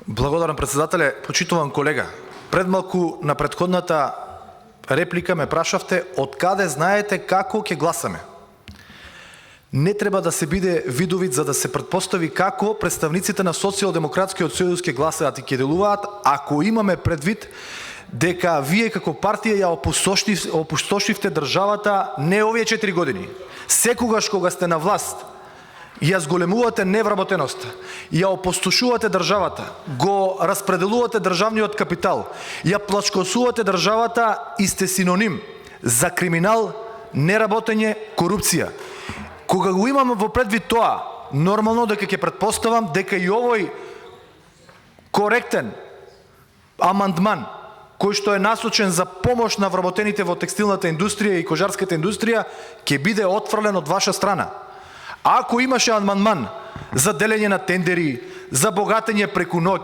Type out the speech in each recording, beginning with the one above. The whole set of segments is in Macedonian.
Благодарам, председателе. Почитуван колега, пред малку на предходната реплика ме прашавте од каде знаете како ќе гласаме. Не треба да се биде видовит за да се предпостави како представниците на Социјалдемократскиот сојуз ќе гласаат и ќе делуваат, ако имаме предвид дека вие како партија ја опустошивте државата не овие 4 години. Секогаш кога сте на власт, ја зголемувате невработеноста, ја опустошувате државата, го распределувате државниот капитал, ја плачкосувате државата и сте синоним за криминал, неработење, корупција. Кога го имаме во предвид тоа, нормално дека ќе претпоставам дека и овој коректен амандман, кој што е насочен за помош на вработените во текстилната индустрија и кожарската индустрија, ќе биде отфрлен од ваша страна. Ако имаше амандман за делење на тендери, за богатење преку ноќ,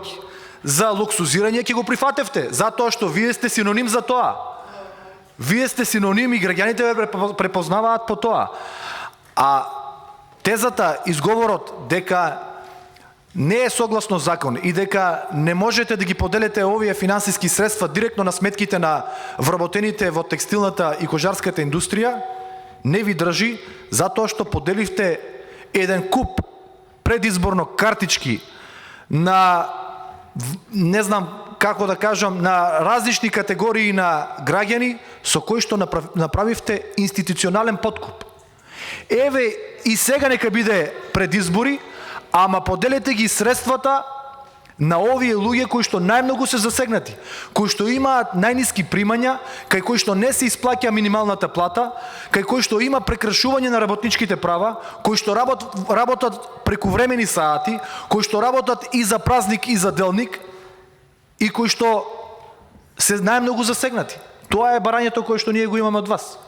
за луксузирање, ќе го прифатевте, затоа што вие сте синоним за тоа. Вие сте синоним и граѓаните ве препознаваат по тоа. А тезата, изговорот дека не е согласно закон и дека не можете да ги поделите овие финансиски средства директно на сметките на вработените во текстилната и кожарската индустрија, не ви држи, затоа што поделивте еден куп предизборно картички на, не знам како да кажам, на различни категории на граѓани со кои што направивте институционален подкуп. Еве и сега нека биде пред избори, ама поделете ги средствата на овие луѓе кои што најмногу се засегнати, кои што имаат најниски примања, кај кои што не се исплаќа минималната плата, кај кои што има прекршување на работничките права, кои што работат прекувремени сати, кои што работат и за празник и за делник и кои што се најмногу засегнати. Тоа е барањето кое што ние го имаме од вас.